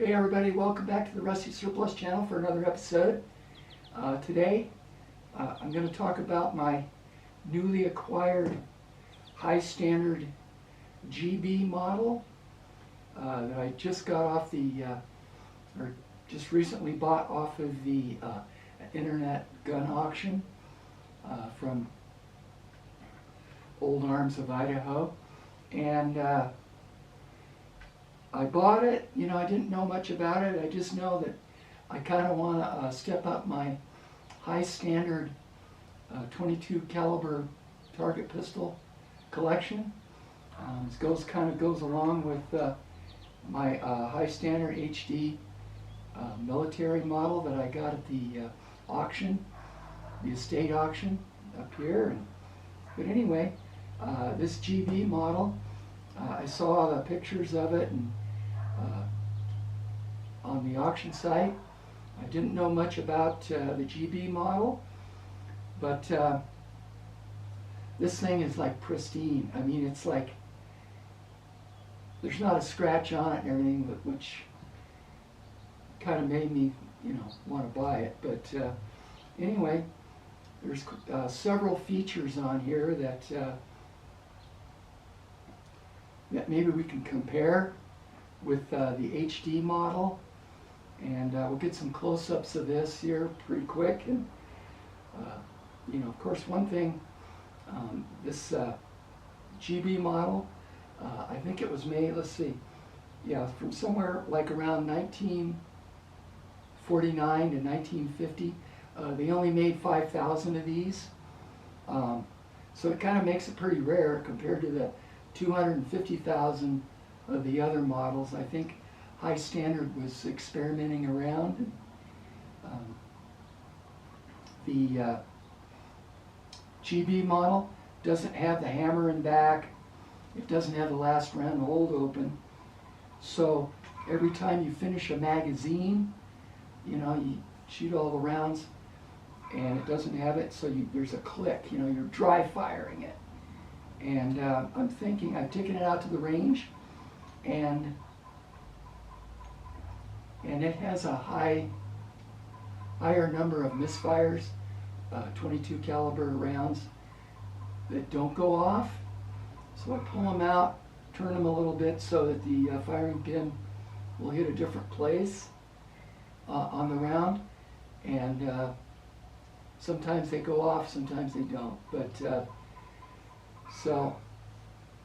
Hey everybody, welcome back to the Rusty Surplus channel for another episode. Today I'm going to talk about my newly acquired high standard GB model that I just got off the, or just recently bought off of the internet gun auction from Old Arms of Idaho. And I bought it, I didn't know much about it. I just know that I kind of want to step up my high standard 22 caliber target pistol collection. This kind of goes along with my high standard HD military model that I got at the auction, the estate auction up here. But anyway, this GB model, I saw the pictures of it and on the auction site. I didn't know much about the GB model, but this thing is like pristine. I mean, it's like there's not a scratch on it and everything, which kind of made me, want to buy it. But anyway, there's several features on here that that maybe we can compare with the HD model, and we'll get some close-ups of this here pretty quick. And of course, one thing, this GB model, I think it was made, let's see, from somewhere like around 1949 to 1950. They only made 5,000 of these, so it kind of makes it pretty rare compared to the 250,000 of the other models. I think High Standard was experimenting around. The GB model doesn't have the hammer in back. It doesn't have the last round hold open. So every time you finish a magazine, you shoot all the rounds, and it doesn't have it, so there's a click. You're dry firing it. And I'm thinking, I've taken it out to the range, and it has a higher number of misfires, 22 caliber rounds that don't go off. So I pull them out, turn them a little bit so that the firing pin will hit a different place on the round, and sometimes they go off, sometimes they don't. But so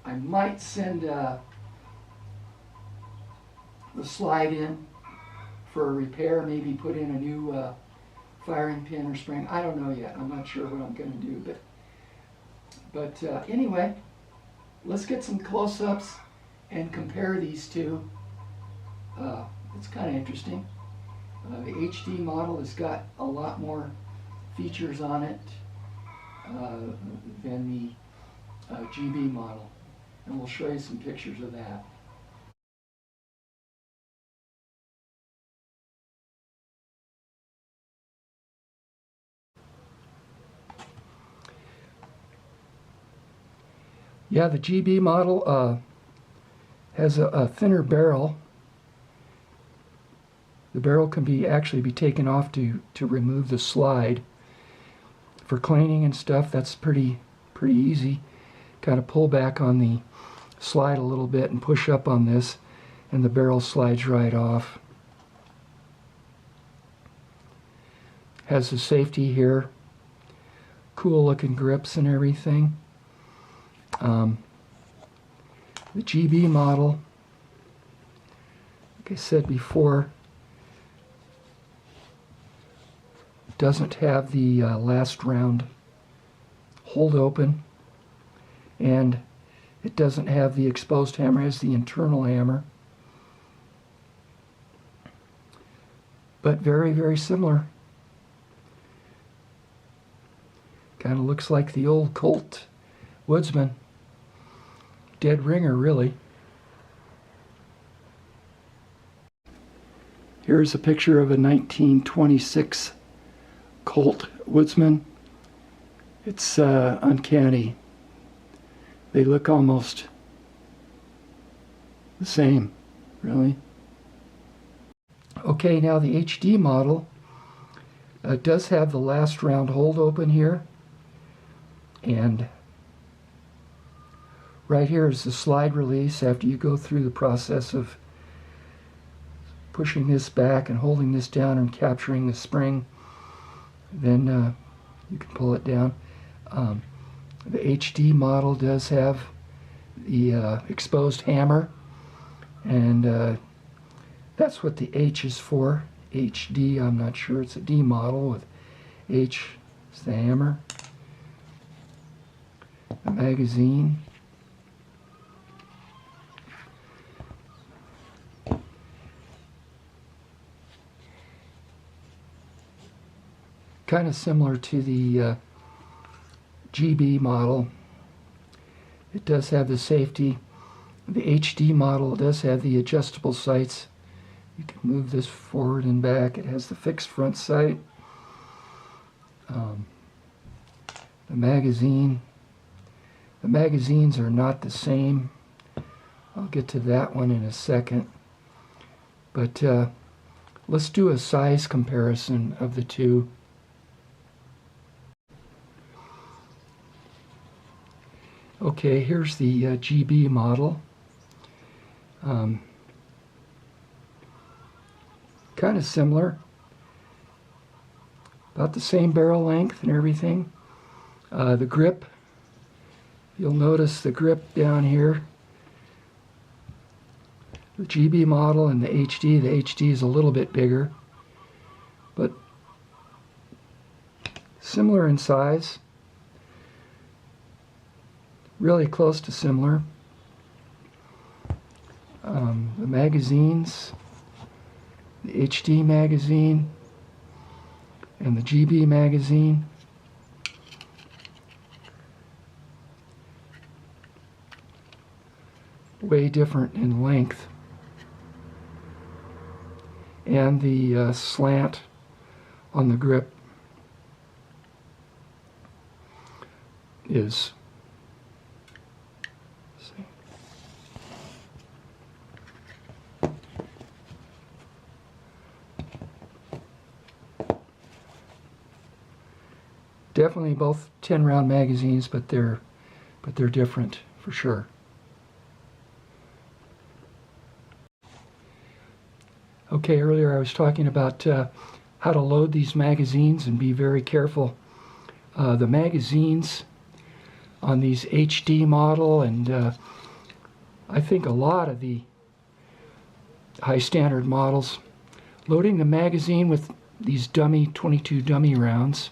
I might send the slide in for a repair, maybe put in a new firing pin or spring. I don't know yet. I'm not sure what I'm going to do. But anyway, let's get some close-ups and compare these two. It's kind of interesting. The HD model has got a lot more features on it than the GB model, and we'll show you some pictures of that. Yeah, the GB model has a thinner barrel. The barrel can actually be taken off to remove the slide. For cleaning and stuff, that's pretty easy. Kind of pull back on the slide a little bit and push up on this, and the barrel slides right off. Has the safety here, cool looking grips and everything. The GB model, like I said before, doesn't have the last round hold open, and it doesn't have the exposed hammer. It has the internal hammer, but very similar. Kind of looks like the old Colt Woodsman. Dead ringer, really. Here's a picture of a 1926 Colt Woodsman. It's uncanny. They look almost the same, really. Okay, now the HD model does have the last round hold open here, and right here is the slide release after you go through the process of pushing this back and holding this down and capturing the spring. Then you can pull it down. The HD model does have the exposed hammer, and that's what the H is for. HD, I'm not sure, it's a D model with H is the hammer. The magazine. Kind of similar to the GB model. It does have the safety. The HD model does have the adjustable sights. You can move this forward and back. It has the fixed front sight. The magazine. The magazines are not the same. I'll get to that one in a second. But let's do a size comparison of the two. Okay, here's the GB model. Kind of similar. About the same barrel length and everything. The grip, you'll notice the grip down here. The GB model and the HD is a little bit bigger, but similar in size. Really close to similar. The magazines, the HD magazine and the GB magazine. Way different in length. And the slant on the grip is definitely both 10-round magazines, but they're different for sure. Okay, earlier I was talking about how to load these magazines and be very careful. The magazines on these HD model and I think a lot of the high standard models, loading the magazine with these dummy 22 dummy rounds.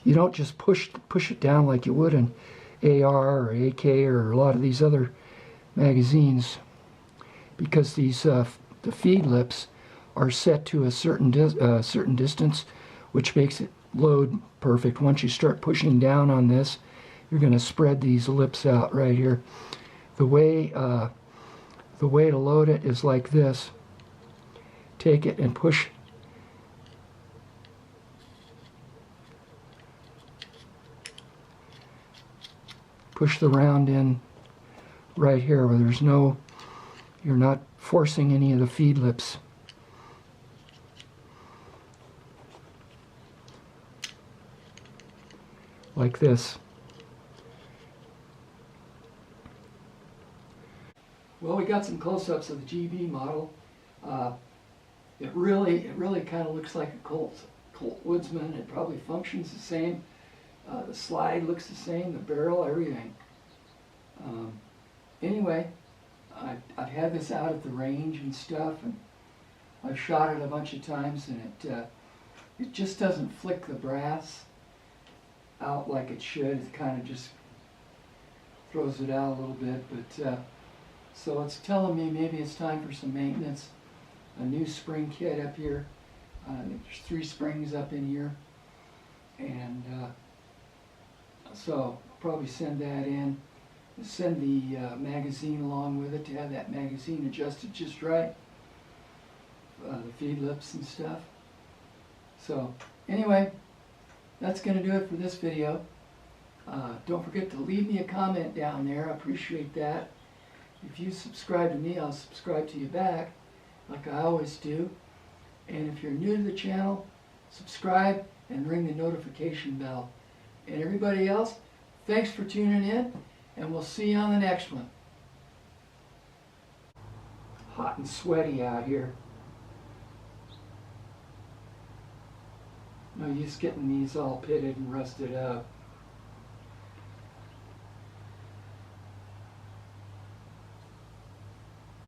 You don't just push it down like you would an AR or AK or a lot of these other magazines, because these the feed lips are set to a certain distance, which makes it load perfect. Once you start pushing down on this, you're going to spread these lips out right here. The way to load it is like this. Take it and push. Push the round in right here where there's no, you're not forcing any of the feed lips. Like this. Well, we got some close-ups of the GB model. It really kind of looks like a Colt Woodsman. It probably functions the same. The slide looks the same, the barrel, everything. Anyway, I've had this out at the range and stuff, and I've shot it a bunch of times, and it just doesn't flick the brass out like it should. It kind of just throws it out a little bit, but so it's telling me maybe it's time for some maintenance. A new spring kit up here. There's 3 springs up in here, and so I'll probably send that in. Send the magazine along with it to have that magazine adjusted just right. The feed lips and stuff. So anyway, that's going to do it for this video. Don't forget to leave me a comment down there. I appreciate that. If you subscribe to me, I'll subscribe to you back, like I always do. And if you're new to the channel, subscribe and ring the notification bell. And everybody else, thanks for tuning in, and we'll see you on the next one. Hot and sweaty out here. No use getting these all pitted and rusted up.